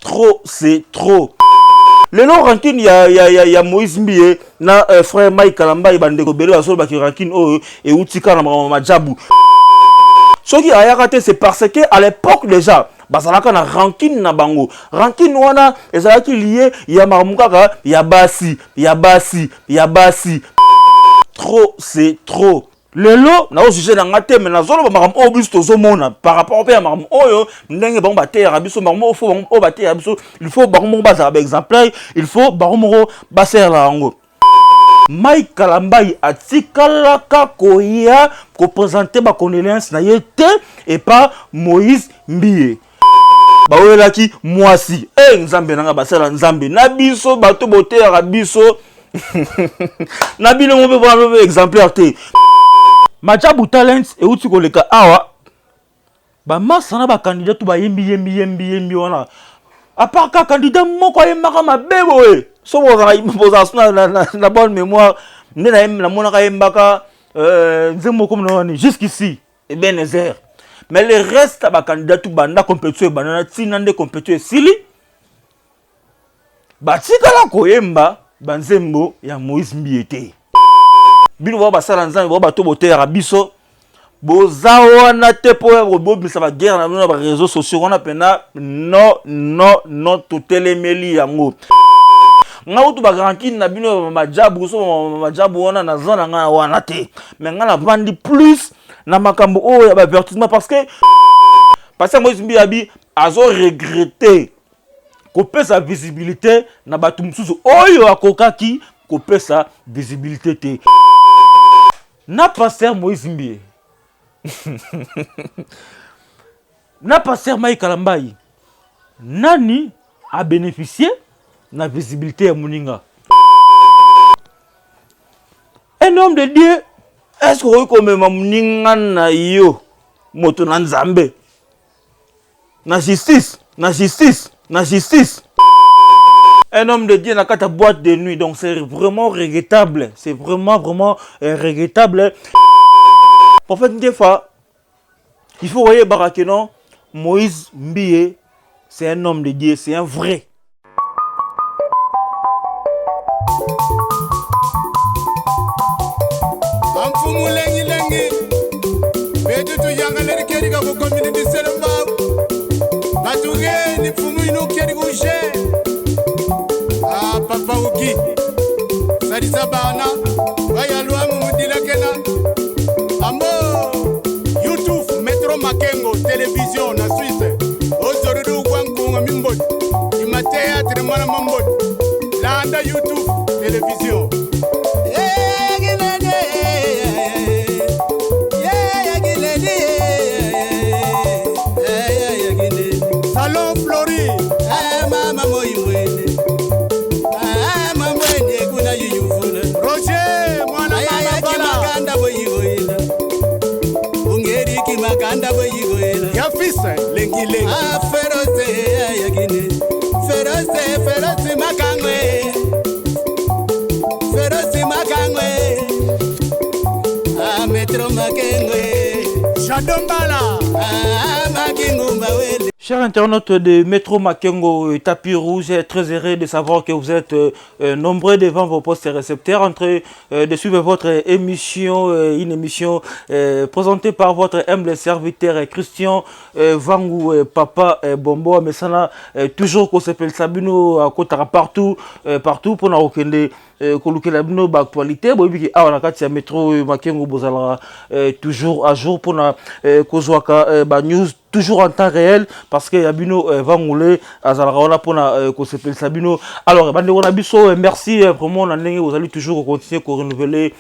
Trop, c'est trop. Le long rancune, il y a Moïse Mbie, na frère Mike Kalamba, il bande kobelo asol baki rancune et utika na majabu. Ce qui a raté, c'est parce que à l'époque déjà, bazalaka na rancune na bango. Rancune wana ezalaki lié, il y a marmukaka, il y a basi. Trop, c'est trop. Lelo na sujet na ngate mais na zolo ba makam obus tozomona par rapport à makam oyo ndenge ba mbaté rabiso makam fo ba baté rabiso il faut ba mo baza ba exemplaire il faut ba mo ba ser la ngo Mike Kalambai atikala ka koya ko présenter ba condoléances na yete et pas Moïse Mbie ba welaki mwasi nzambe nanga basala nzambe na biso bato boté rabiso na bino mo be exemplaire te Majabu Talents et outi koleka awa ba masana ba candidat to ba yembi wana à part ka candidat moko yemaka mabebo so boza na bonne mémoire na mona ka yembaka nzembo comme noni jusqu'ici et Benezer mais le reste ba candidat to banda compétition banana tinande compétition sili ba tikala koyemba banzembo ya Moïse Mbiete bino ba basala nzambe ba bato boter biso boza wana te po bobisa ba guerre na ba réseaux sociaux wana pena non totelemeli yango nga utu ba rancune na bino majabu so majabu wana na zona nga wana te mais nga na bandi plus na makambo ya ba avertissement parce que Moïse Mbiabi azo regretter ko sa visibilité na batu mususu oyo akokaki ko sa visibilité te na pasteur Moïse Mbie na pasteur Mike Kalambai nani a bénéficié na visibilité ya moninga un homme de Dieu est-ce que vous comme moninga na yo moto na nzambe na justice un homme de Dieu n'a qu'à ta boîte de nuit, donc c'est vraiment regrettable. C'est vraiment regrettable. En fait, des fois, il faut voir Barakenon, Moïse Mbie, c'est un homme de Dieu, c'est un vrai. Papa Uki, Sadisa Bana, Wayalua Mumudila Kena, Amo, YouTube, Metro Makengo, télévision, na Suisse, Ozorudu Wankunga Mimbot, Imatea Tremana Mambot, Landa YouTube, télévision. Salon Flori, Mama Moïse. Chers internautes de Métro Makengo, tapis rouge, très heureux de savoir que vous êtes nombreux devant vos postes récepteurs en train de suivre votre émission, une émission présentée par votre humble serviteur Christian Vangou, Papa Bombo, mais ça n'a toujours qu'on s'appelle Sabino à côté partout pour nous reconnaître. Kolukela bino ba actualité boyebiki awa na kati ya Métro Makengo bozala toujours à jour pour na kozwaka ba news toujours en temps réel parce que Yabino va mouler azalaka pour na kosepel Sabino. Alors bande on biso merci vraiment na ndenge vous allez toujours continuer à renouveler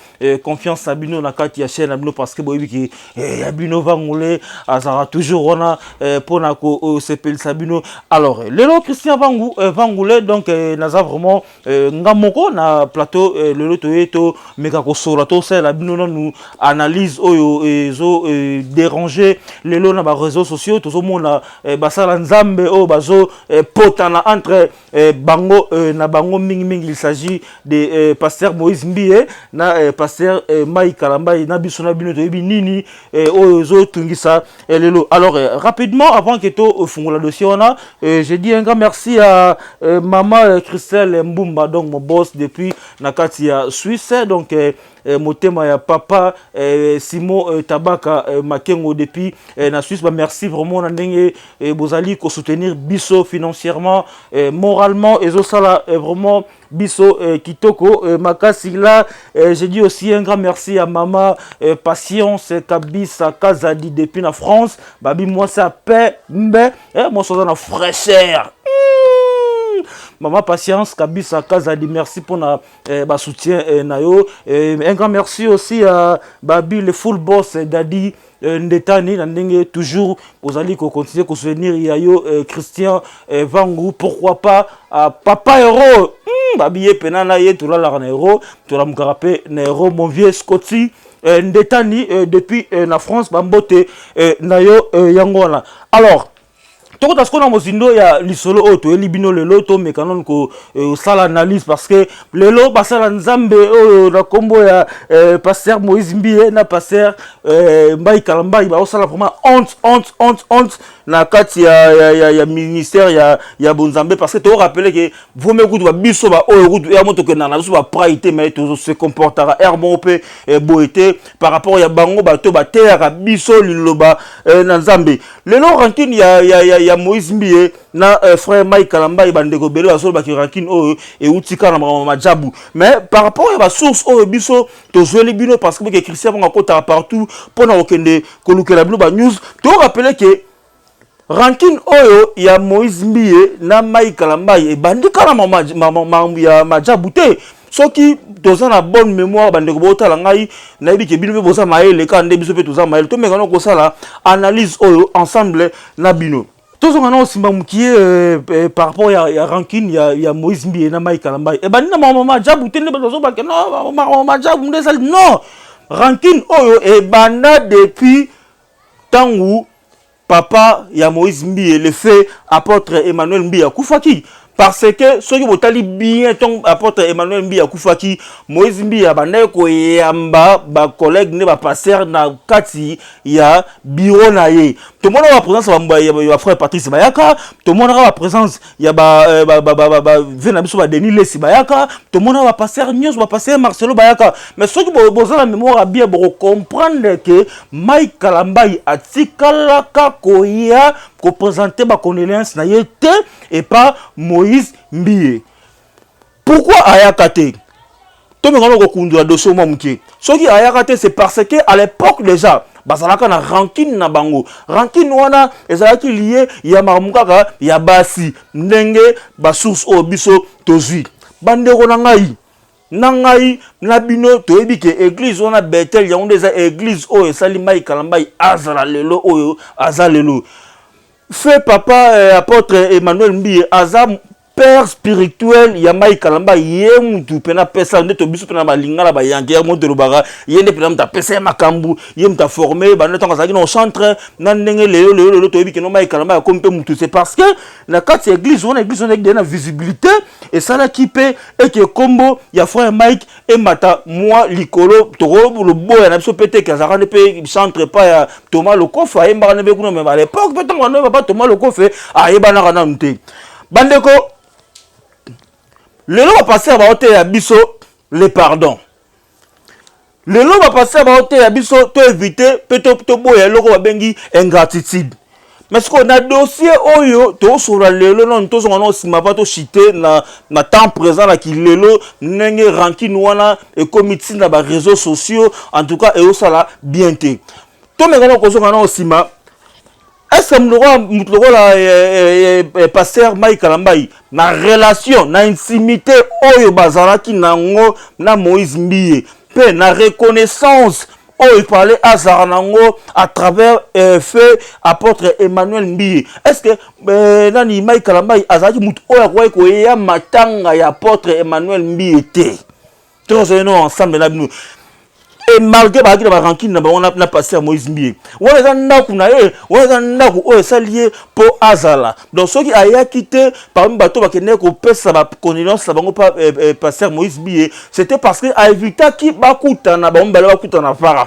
confiance Sabino na kati ya chaîne Abino parce que boyebiki Yabino va mouler azalaka toujours ona pour na kosepel Sabino. Alors lelo Christian Vangoulé donc naza vraiment ngamoko na plateau le loto eto meka ko sorato c'est la bino nous analyse oyo ezo déranger lelo na ba réseaux sociaux sociaux tozomona basala nzambe o bazo potana entre bango na bango mingi. Il s'agit de pasteur Moïse Mbie na pasteur Mike Kalambai na biso na bino toyebi nini ozo tungisa lelo. Alors rapidement avant que to fungola dossier on je dis un grand merci à maman Christelle Mbumba, donc mon boss depuis nakati ya Suisse, donc motema ya papa Simon Tabaka Makengo depuis na Suisse. Bah merci vraiment na ndenge bozali ko soutenir biso financièrement, moralement et ça vraiment biso kitoko makasi là. Je dis aussi un grand merci à maman Patience Kabisa Kazadi depuis la France. Babi moi ça paix mbe moi ça dans la fraîcheur. Maman Patience Kabisa Kazadi, merci pour na soutien nayo. Un grand merci aussi à Babi le full boss Dadi Ndetani Nandenge, toujours vous allez continuer à soutenir Yayo Christian Vangu, pourquoi pas Papa Héros Babi Penana Ye tout là la héros tout la mukarape héros mon vieux Scotty Ndetani depuis la France Bambote nayo Yangola. Alors tout ce qu'on a mozindo ya lisolo auto et libino le loto mais quand ko sala analyse parce que le lo basala nzambe na kombo ya pasteur Moïse Mbie na pasteur Mbaye Kalambai ba sala vraiment honte na kati ya ministère ya bonzambe parce que tu rappeler que vous me goût ba biso ba o goût ya moto que na biso ba praité mais tout se comportera hermon pe boité par rapport ya bango ba to ba terre biso liloba na nzambe le lo rankine ya Moïse Mbie na frère Mike Kalambai bandeko belo asolo ba rankine o et utika na majabu mais par rapport à la source o biso to zoeli bino parce que Christian va kota partout pour na okende kolukela bino ba news to rappeler que ranking oyo ya Moïse Mbie na Mike Kalambai e bandika na ya majabu te soki toza na bonne mémoire bandeko botala ngai na yebi ke bino pe boza maele ka nde biso pe toza maele to mekano ko sala analyse oyo ensemble na bino tozo ngana osimba mukie par rapport ya ranking ya Moïse Mbie na Mike Kalambai e bandina majabu te nde bozo ba ke no majabu nde sali non ranking oyo e banda depuis tangu papa ya Moïse Mbie le fait apôtre Emmanuel Mbie akufaki parce que ceux qui votali bien ton apôtre Emmanuel Mbie akufaki Moïse Mbie abanda ko yamba ba collègue ne ba passer na kati ya bureau na ye tout le monde a présence ya frère Patrice Bayaka tout le monde a présence ya ba vena biso ba Denis Lesi Bayaka tout le monde a passer Nyos ba passer Marcelo Bayaka mais ceux qui boza la mémoire bien pour comprendre que Mike Kalambai atikala ka koya ko présenter ba condoléances na yete et pas Moïse Mbie. Pourquoi ayakate? Tout le monde a conduit à dossier momuke. Ce qui ayakate c'est parce que à l'époque déjà bazalaka na ranking na bango. Ranking wana ezalaki lié ya maramukaka ya basi ndenge ba source o biso tozui. Bandeko na ngai na bino toyebi ke église wana Bethel ya ondeza église o esali Mike Kalambai azala lelo oyo azalelo. Fait papa apôtre Emmanuel Mbie aza père spirituel ya Mike Kalambai ye mutu pena pesa nde to biso pena balingala ba yange moto lobara ye nde pena mta pesa makambu ye mta formé ba nde tonga zaki no centre na ndenge lelo to yebi ke no Mike Kalambai comme pe mutu c'est parce que na kati église on na visibilité et ça la kipe et que combo ya frère Mike et mata moi likolo to le boya na biso pété kazara ne pe centre pas ya Thomas Lokofa e mba ne be kuno mais à l'époque peut on ne va pas Thomas Lokofa a e bana kana mte bandeko. Le lot va passer à côté à biso le pardon. Le lot va passer à côté à biso to éviter peut-être boya loko va bengi ingratitude. Mais ce qu'on a dossier oyo to sur le lot non to on sima pas to chiter na temps présent là qui le lot nenge ranking wana et comité na ba réseaux sociaux en tout cas et au sala bien té. To me ngana ko so ngana osima est-ce que le pasteur Mike Kalambai na relation na intimité oyo bazalaki nango na Moïse Mbie pe na reconnaissance oyo parlait à Zaranango à travers fait apôtre Emmanuel Mbie est-ce que nani Mike Kalambai azalaki mutu oyo kwa ko ya matanga ya apôtre Emmanuel Mbie te tous nous ensemble na bino et malgré ba ki na rancune na on a passé à Moïse Mbie on les anda kuna on les anda ko ça lié pour azala donc ceux qui aya quitté parmi bateau ba kene ko pesa ba connaissance bango pas passer Moïse Mbie c'était parce que a éviter qui ba kutana ba mbala ba kutana fara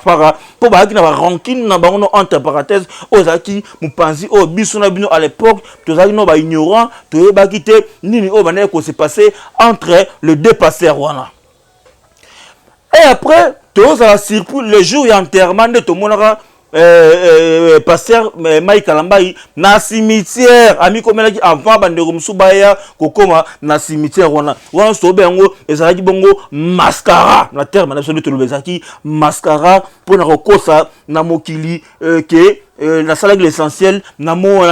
pour ba ki na rancune na bango entre parenthèses ozaki mupanzi o biso na bino à l'époque tozaki no ba ignorant to ba quitté nini o bana ko se passer entre les deux pasteurs wana. Et après, tous à la surprise, le jour où enterrement de tout le monde, pasteur Mike Kalambai, na cimetière, ami comme il a avant, bande de Soubaya, Kokoma, na cimetière, on a sauvé un mot, et ça a dit bongo, mascara, la terre, madame Solé Tolobezaki, mascara, pour na rokosa, na mokili, la salle de l'essentiel, na mo,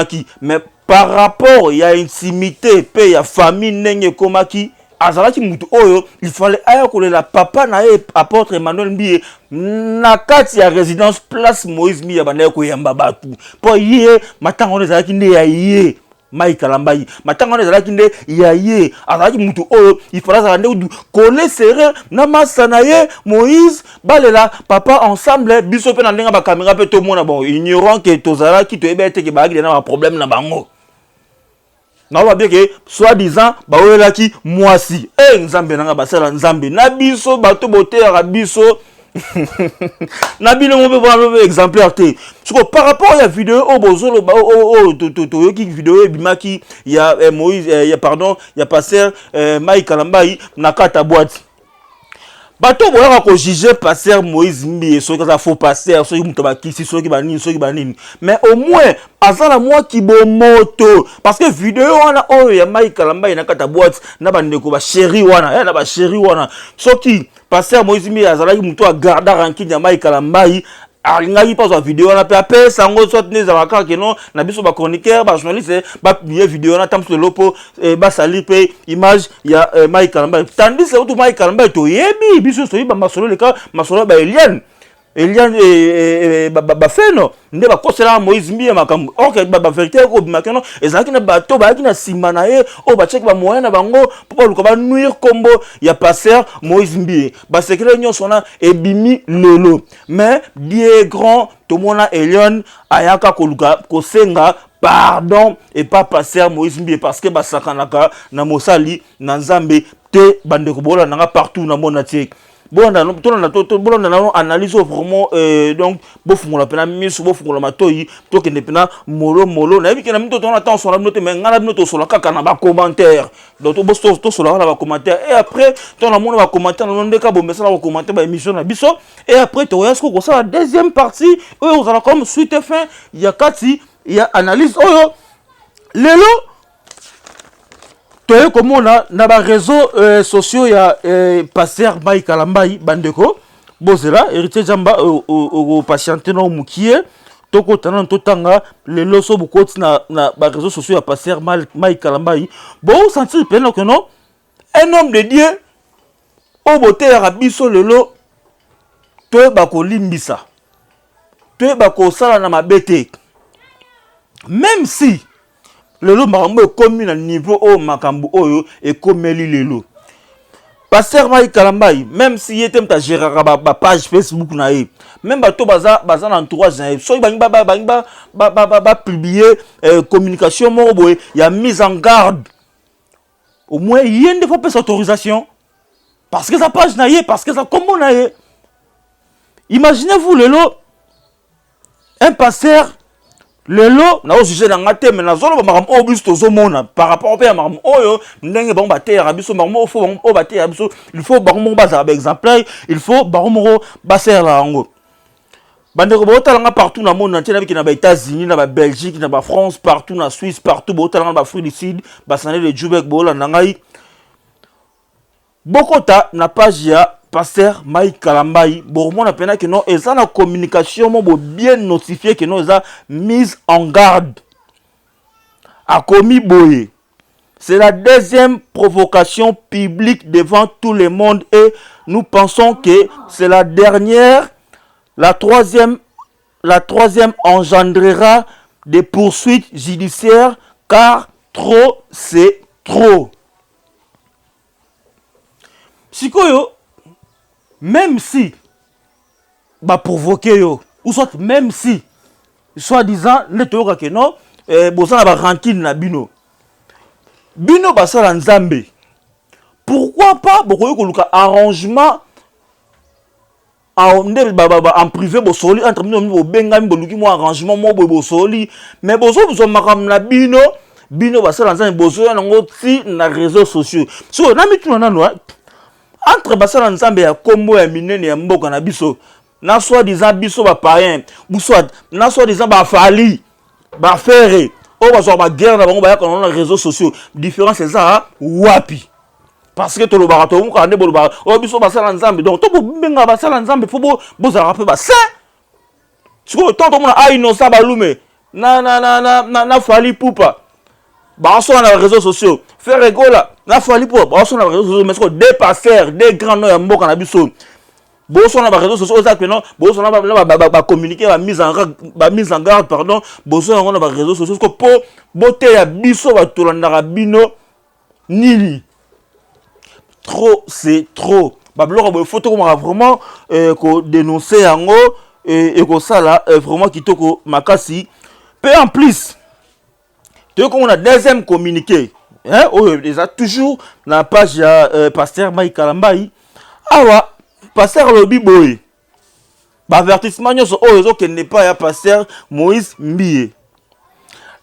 mais par rapport, il y a intimité, il y a famille, n'est comme qui. Azalaki mutu oyo il fallait aya kolela papa na apôtre Emmanuel Mbie na kati ya résidence place Moïse Mbie bana ko yamba batu po yé matango ezalaki nde ya yé Mike Kalambai matango ezalaki nde ya yé azalaki mutu oyo il fallait za nde coller serré na masana ye Moïse balela papa ensemble biso pe na ndenga ba caméra pe to mona bon ignorant que tozalaki to ebete ke ba na problème na bango. Na va bien que soi-disant ba olela ki mwasi nzambe nanga basala nzambe na biso bato bote ya biso na bino mo be exemplaire te par rapport à la vidéo au bozolo to ki vidéo ebimaki ya Moïse ya pardon ya pasteur Mike Kalambai na kata boîte bato bola ko juger pasteur Moïse Mbie so ka faux pasteur so muto ba kisi so ki banini mais au moins azala moi ki bo moto parce que vidéo wana oyo ya Mike Kalambai na kata boîte na bandeko ba chéri wana na ba chéri wana so ki pasteur Moïse Mbie azala ki muto a garder rancune ya Mike Kalambai alinga pas la vidéo na pe sango soit ne zawaka que non na biso ba chroniqueur ba journaliste ba publier vidéo na tam sur lopo ba salir pe image ya Mike Kalambai tandis que tout Mike Kalambai to yebi biso so ba masolo le ka masolo ba Eliane ba feno nde ba kosela Moïse Mbie makambo OK ba vérité ko bimakeno ezaki na bato ba ki na simana ye o ba check ba moyen na bango pour luka ba nuire combo ya pasteur Moïse Mbie ba secret nyonso na ebimi lelo mais bien grand to mona Eliane ayaka ko luka ko senga pardon et pas pasteur Moïse Mbie parce que ba sakanaka na mosali na nzambe te bande ko bola nanga partout na mona tie bon on analyse vraiment donc bofungola pena misu bofungola matoi to ke nepena molo na bikena mito to na temps sur la note mais ngala note sur la kaka na ba commentaire donc to sur la ba commentaire et après to na mona ba commentaire na ndeka bo message ba commentaire ba émission na biso et après to yasko ko ça la deuxième partie on a comme suite et fin il y a kati il y a analyse oyo lelo toye komona na ba réseaux sociaux ya pasteur Mike Kalambai bandeko bozela héritier jamba au patienter no mukie toko tana totanga le loso bukoti na ba réseaux sociaux ya pasteur Mike Kalambai bon sentir peine que non un homme de Dieu au boté ya biso lelo to ba ko limbisa to ba ko sala na mabete même si lelo makambo ekomi na niveau o makambo oyo ekomeli lelo pasteur Mike Kalambai même si yete mta gérera ba page Facebook na ye même bato baza na entourage na ye so ba publier communication mo boye ya mise en garde au moins yende faut pas autorisation parce que sa page na ye parce que ça combo na ye imaginez-vous lelo un pasteur lelo na osujet na ngate mais na zolo ba makam obus tozo mona par rapport au makam oyo ndenge ba ba terre biso makam ofo ba ba terre biso il faut ba mo ba za exemplaire il faut ba mo ba ser la ngo bande ko botala nga partout na monde entier na biki na ba États-Unis na ba Belgique na ba France partout na Suisse partout botala nga ba Afrique du Sud ba sané de Jubek bola na ngai bokota na page ya pasteur Mike Kalambai bon on appelle que non et ça la communication mo bien notifié que non ça mise en garde a commis boye c'est la deuxième provocation publique devant tout le monde et nous pensons que c'est la dernière la troisième engendrera des poursuites judiciaires car trop c'est trop sikoyo. Même si ba provoquer yo ou soit même si soi-disant les toyoka que non bosana ba rancune na bino basala nzambe. Pourquoi pas bokoyo koluka arrangement en privé bosoli entre bino bengami boluki mo arrangement mo bosoli mais bozo vous makam na bino basala nzambe bozo nango ti na réseaux sociaux so na mituna nano entre basala nzambe ya kombo ya minene ya mboka na biso na soi-disant biso ba païen ou soit na soi-disant ba fali ba faire o bazo ba guerre na bango ba ya kono na réseaux sociaux différence c'est ça wapi parce que to lo barato mu ka ne bo ba o biso basala nzambe donc to benga basala nzambe fo bo za rapper ba ça siko to mona ai no sa balume na fali poupa ba so na réseaux sociaux faire rigola na fali poupa ba so na réseaux sociaux mais ce que dépasser des grands noms ya mboka na biso bo so na réseaux sociaux ça que non bo so na ba communiquer ba mise en garde pardon bo so na ba réseaux sociaux que po boté ya biso ba tolanda bino nili trop c'est trop babloko ba photo comme vraiment ko dénoncer yango et ko ça là vraiment kitoko makasi peu en plus tu comme on a deuxième communiqué hein déjà toujours na page pasteur Mike Kalambai awa pasteur lobi boy ba avertissement nyoso oyo que n'est pas ya pasteur Moïse Mbie.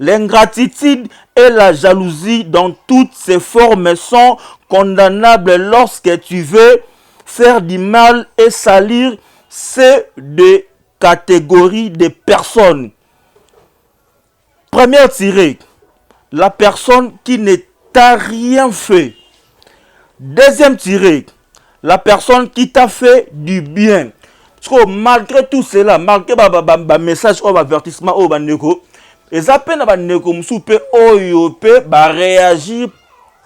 L'ingratitude et la jalousie dans toutes ses formes sont condamnables lorsque tu veux faire du mal et salir ces deux catégories de personnes. Première tirée, la personne qui ne t'a rien fait. Deuxième tirée, la personne qui t'a fait du bien. Parce que malgré tout cela, malgré le message ou l'avertissement ou le et ça peine à bandeko msoupe oyo pe ba réagir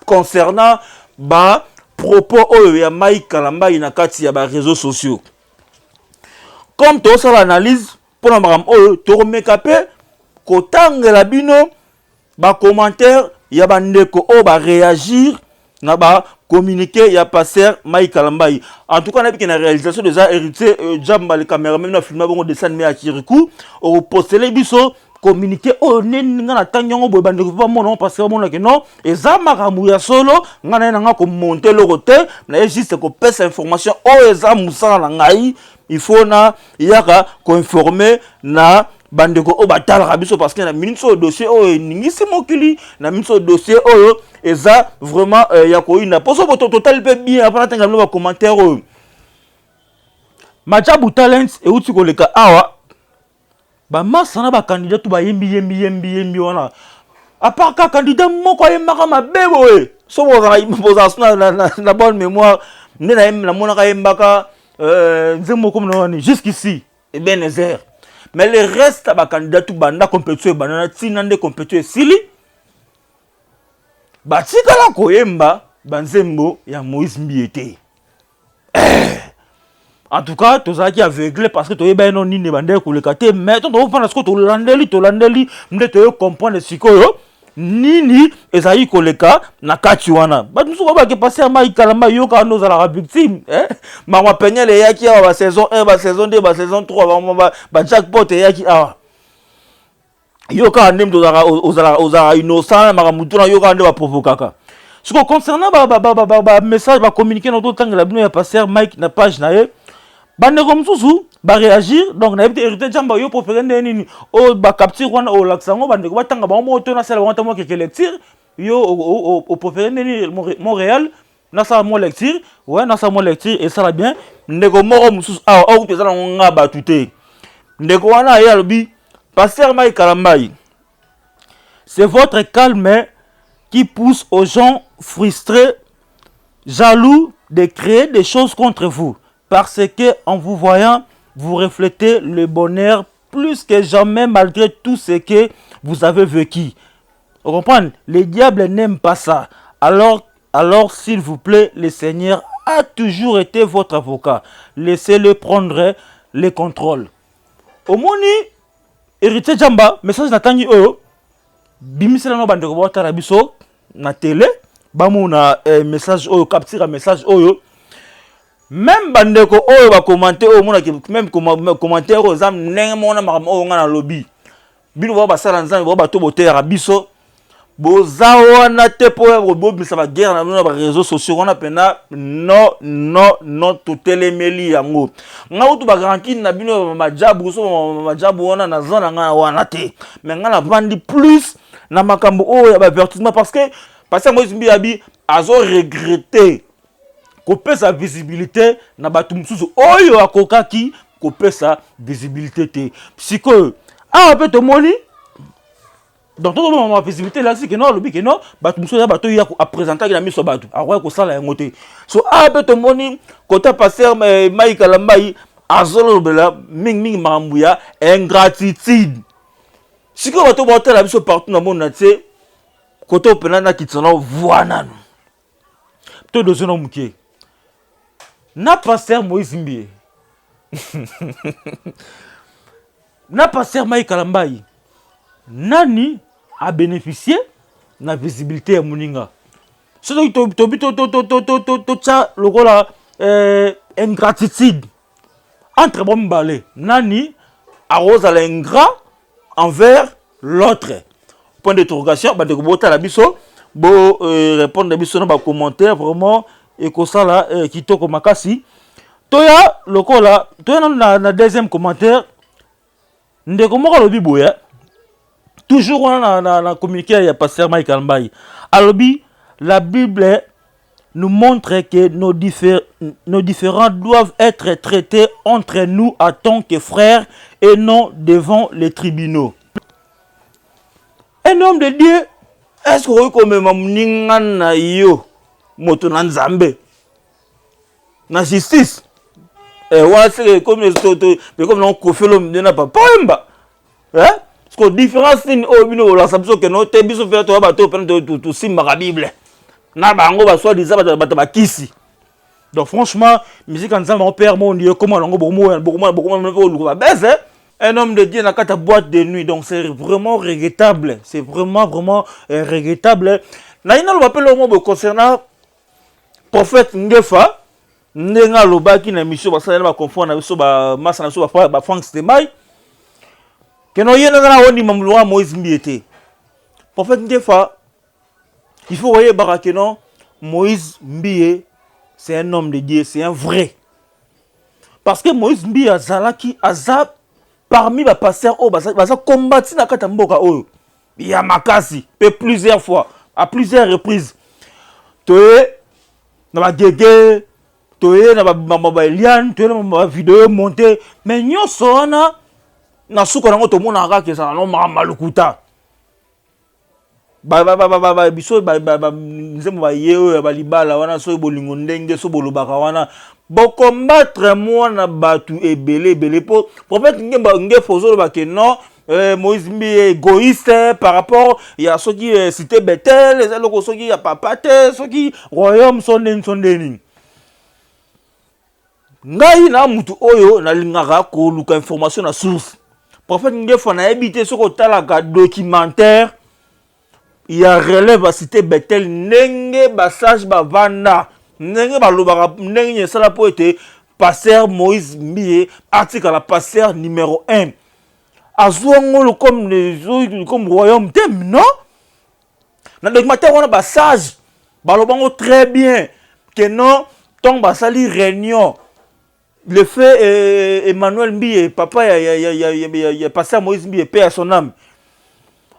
concernant ba propos oyo ya Mike Kalambai na kati ya ba réseaux sociaux. Comme to ça l'analyse pour na maram oyo to remeka pe ko tangela bino ba commentaire ya bandeko o ba réagir na ba communiquer ya pasteur Mike Kalambai. En tout cas na na réalisation déjà hérité Jamba le caméraman na filmer bon dessin mais à Kirikou au poster biso communiquer o nenga na tanyongo boy bandeko pas mon parce que mon que non et ça makamu ya solo ngana na ko monter le côté na juste ko pesa information o eza musala na ngai il faut na yaka ko informer na bandeko o batala biso parce que na minute au dossier o ningisi mokili na minute au dossier o eza vraiment ya ko ina poso boto total pe bien après tanga no commentaire o Majabu Talents et uti ko leka awa ba masana ba candidat tu ba yembi wana à part ka candidat moko yemaka mabebo so boza na bonne mémoire ndena na mona ka yembaka nzemo comme non jusqu'ici et bien Ezer mais le reste ba candidat tu banda compétition banana tinande compétition sili ba tikala ko yemba banzembo ya Moïse Mbiete. En tout cas, tu as aveuglé parce que tu as bien non ni bandé pour le côté mais tu dois prendre ce que tu landeli m'de tu comprendre ce que nini ezai koleka na katiwana ba nous ba ke passer à Mike Kalambai yo ka nous ala victime mama penyele yaki ba saison 1 ba saison 2 ba saison 3 ba jackpot yaki yo ka ndem to ozala innocent mama mutuna yo ka ndeba provokaka. Ce qui concernant ba message ba communiquer notre temps la bino ya passer Mike na page na ye bande comme sous ba réagir donc na été hérité jamba yo pour faire nini o ba capture wana o laksango bande ko batanga ba moto na sala wanta mo ke lecture yo au pour faire nini Montréal na sa mo lecture ouais na sa mo lecture et ça va bien ndeko moko mususu o pesa na nga ba tuté ndeko wana ya lobi pasteur Mike Kalambai c'est votre calme qui pousse aux gens frustrés jaloux de créer des choses contre vous. Parce que en vous voyant, vous reflétez le bonheur plus que jamais malgré tout ce que vous avez vécu. Vous comprenez? Les diables n'aiment pas ça. Alors s'il vous plaît, le Seigneur a toujours été votre avocat. Laissez-le prendre le contrôle. Au moni, héritier Jamba, message natangi oyo, bimisela no bandeko bota rabiso na télé, bamu na message oyo, capture message oyo. même bandeko oyo ba commenter oyo mona même commentaire aux âmes ndenge mona makambo oyo nga na lobby bino ba basala nzambe ba to botera biso boza wana te po bobimisa ba guerre na ba réseaux sociaux wana pena non totelemeli yango nga utu ba garantie na bino majabu so majabu wana na zona nga wana te mais nga na vandi plus na makambo oyo ya ba avertissement parce que Moïse Mbi abi azo regretter kopesa visibilité na batu mususu oyo akokaki kopesa visibilité te siko pe to moni donc tout le monde a visibilité là c'est que non le que non batu mususu batu ya a présenter na miso batu akoya ko sala yango te so pe to moni kota passer Mike Kalambai azolo bela ming mambuya ingratitude siko batu botela biso partout na monde na te kota opena na kitana voana to dozono mukie na pasteur Moïse Mbi na pasteur Mike Kalambai nani a bénéficié na visibilité ya moninga soki to tcha lokola ingratitude entre bon balé nani arrose à l'ingrat envers l'autre point d'interrogation ba de bota la biso bo répondre biso na ba commentaire vraiment et que ça là kitoko makasi toya lokola toya na deuxième commentaire ndeko moko lobi boya toujours na communiqué ya pasteur Mike Kalambai alobi la Bible nous montre que nos différends doivent être traités entre nous en tant que frères et non devant les tribunaux. Un homme de Dieu, est-ce que vous comme mninga yo moto na nzambe na justice wa c'est comme non kofelo na papa mba parce que différence ni o bino la sabso que no te biso faire to ba to to simba la Bible na bango ba soit disant ba kisi donc franchement musique en nzambe mon père mon Dieu comment longo beaucoup ba baisse un homme de Dieu n'a qu'à ta boîte de nuit donc c'est vraiment regrettable regrettable na ina lo appelle au mot concernant prophète Ngefa ndenga lobaki na mission basala ba confondre na biso ba massa na biso ba Frank Stemai que no yena na woni mamloa Moïse Mbi était prophète Ngefa il faut voyer barake non Moïse Mbi c'est un homme de Dieu c'est un vrai parce que Moïse Mbi azalaki azab parmi ba pasteurs o baza combattre na kata mboka oyo ya makasi pe plusieurs fois à plusieurs reprises toye na ba gege toye na ba Eliane toye na ba vidéo monter mais nyonso wana na suko nango to mona ka ke ça non malukuta biso nzembo ba yeo ba libala wana so bolingo ndenge so bolobaka wana bo combattre mwana batu ebele po prophète nge fozo ba ke non Moïse Mbi égoïste par rapport ya soki cité Bethel les loko soki ya papa te soki royaume sondeni ngai na mutu oyo na lingaka ko luka information na source prophète nge fo na habité soko talaka documentaire ya relève à cité Bethel ndenge basage bavanda ndenge balobaka ndenge sala po ete pasteur Moïse Mbi article la pasteur numéro 1 azouangolo comme royaume tem non na documentaire on a basage balobango très bien que non ton basali réunion le fait Emmanuel Mbi papa ya pasteur Moïse Mbi paix à son âme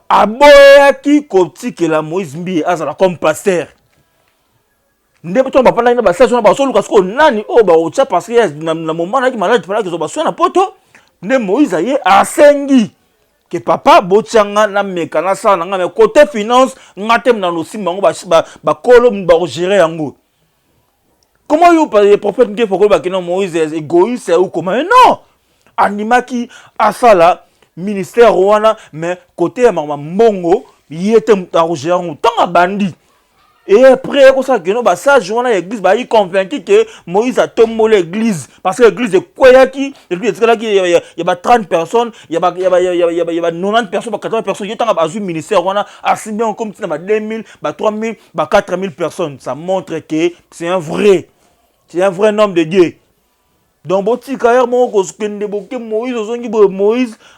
aboyaki kotikela Moïse Mbi azala comme pasteur ndebe to bapana na basage on ba so luka ko nani o ba ocha parce que na moment na ki malade fala ke so ba so na poto ne Moïse aye asengi que papa botianga na meka na sa na me côté finance ngatem na no simbango ba kolo ba gérer yango comment yo le prophète nge foko ba que non Moïse égoïste ou comment non animaki asala ministère wana mais côté ya mama mbongo yete ta gérer tanga bandi et après comme ça que non ba ça journée l'église ba y convaincu que Moïse a tombé l'église parce que l'église est quoi qui l'église là qui il y a 30 personnes il y a 90 personnes 80 personnes il y a tant bazou ministère on a assez bien comme ça 2000 3000 4000 personnes ça montre que c'est un vrai C'est un vrai homme de Dieu. Donc, Boti Kayer, Moïse,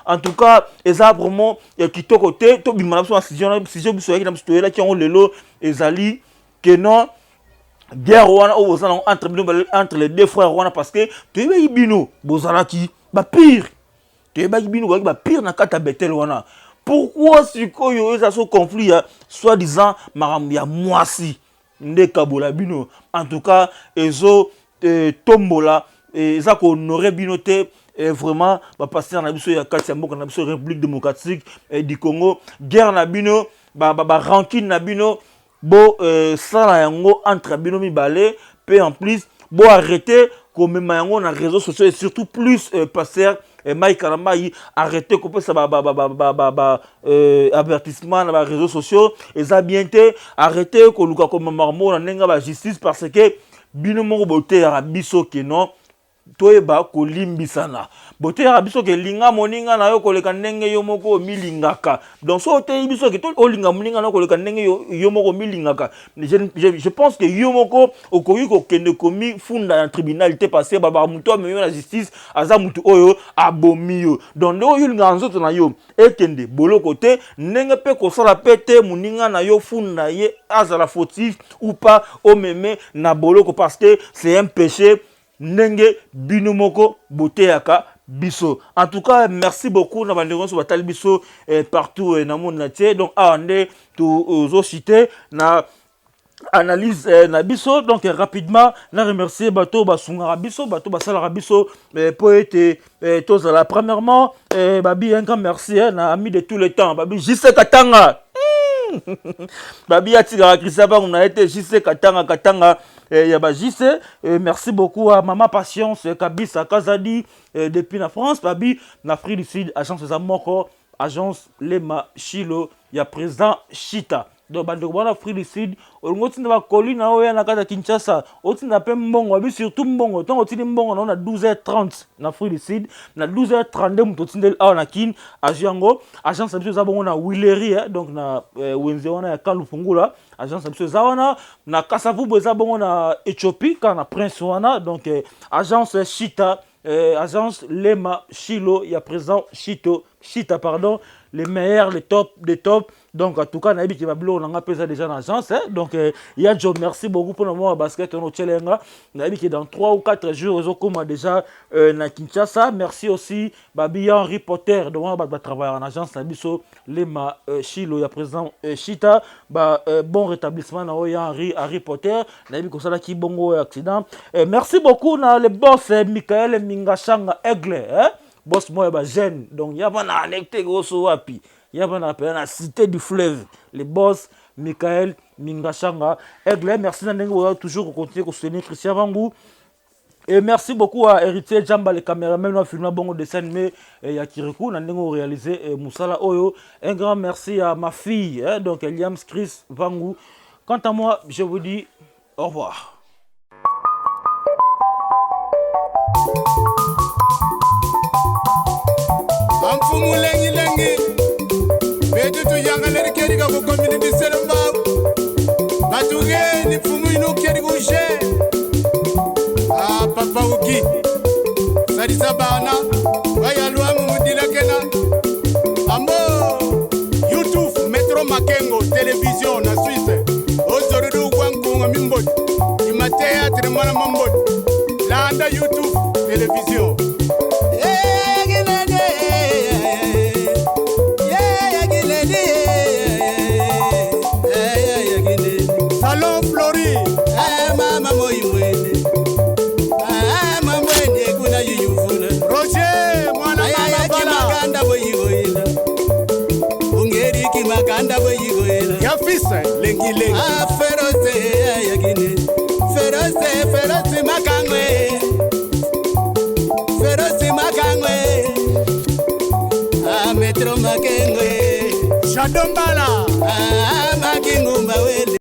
en tout cas, et ça vraiment, qui to côté, to bimana si je qui ont le lot, ezali, que non, guerre entre les deux frères, parce que tu es bino, bozala qui, bah pire, tu es bino, bah pire, na kata betel wana. Pourquoi ce qu'il y a ce conflit, soi-disant, marambia moisi, nde kabola bino, en tout cas, ezo tombola. Et ça qu'on aurait bien noté vraiment passer dans la République démocratique du Congo, guerre nabino, rancune nabino, bo ça yango entre bino mi balé, peu en plus, bo arrêter comme mayango dans les réseaux sociaux et surtout plus passer Mike Karambayi arrêter couper ça avertissement dans les réseaux sociaux et ça bien été arrêter ko luka comme marmo na nenga ba justice parce que bino mo boté arabiso que non toyeba kolimbisana bote ya biso ke linga moninga na yo koleka ndenge yo moko milingaka donc so te biso ke to olinga moninga na koleka ndenge yo moko milingaka je pense que yo moko okoyi ko kende komi funda na tribunal te passé baba muto me na justice aza mutu oyo abomi yo donc yo linga nzoto na yo ekende boloko te ndenge pe ko sala pete moninga na yo funda ye azala fautif ou pas o meme na boloko parce que c'est un péché Nenge binomoko boteaka biso. En tout cas, merci beaucoup na bandeko so batali biso partout na monde natie. Donc ande to cité na analyse na biso donc rapidement na remercier bato basunga biso bato basala biso poète tozala premièrement babi un grand merci na ami de tous les temps babi Jise Katanga. Babi atika Christa ba on a été Jise Katanga Yaba Jise, merci beaucoup à Maman Patience, Kabisa Kazadi, depuis la France, Babi, Afrique du Sud, agence Zamoko, agence Lema Chilo, il y a président Chita. Donc, en Afrique du Sud, on a colline à Kinshasa, on a pas mbongo, surtout mbongo, on a mbongo, on a 12h30 en Afrique du Sud, on a 12h32, on a kin, à Django, agence on a Willery, donc on a Wenzéona, on a Kalufungula, agence Zawana, on a Kasavu, on a Éthiopie, quand on a Prince Wana, donc agence Chita, agence Lema Chilo, il y a présent Chita, pardon, les meilleurs, les top, des top. Donc, en tout cas, on a appelé déjà dans l'agence. Donc, il y a Joe, merci beaucoup pour le moment basket. On a dit que dans 3 ou 4 jours, on a déjà na Kinshasa. Merci aussi, Babi Henry Potter, de moi, travailler en agence. Lema Chilo, il y a présent Chita. Bon rétablissement, Henry Potter. On a dit que ça qui bon accident. Merci beaucoup, le boss Michael Mingashanga Aigle. Boss moi jeune donc y a pas na connecté grosso wapi y a pas na la cité du fleuve les boss Michael Mingashanga Aigle merci na toujours continuer à soutenir Christian Vangou et merci beaucoup à Héritier Jamba les caméramans on filmé bon dessin mais il y a Kirikou na réalisé Moussala Oyo un grand merci à ma fille donc Eliams Chris Vangou quant à moi je vous dis au revoir. Amfumu lengi betu tu yanga leri keri ka ko community selamba batuge ni fumu ino keri ko je papa uki sari sabana waya luamu mudila kena ambo YouTube Metro Makengo télévision na Suisse ozorudu kwankunga mimbot imatea tremana mambot landa YouTube télévision. Salon Flori, mama moimwene, mama mwene kuna yuyufuna. Roger, mwana mama kimakanda boyigoila, ungeri kimakanda boyigoila. Yafisa lengi lengi. Feroze ayagine, feroze makangwe, feroze makangwe. Metro Makengwe, Shadombala, Makingumba wele.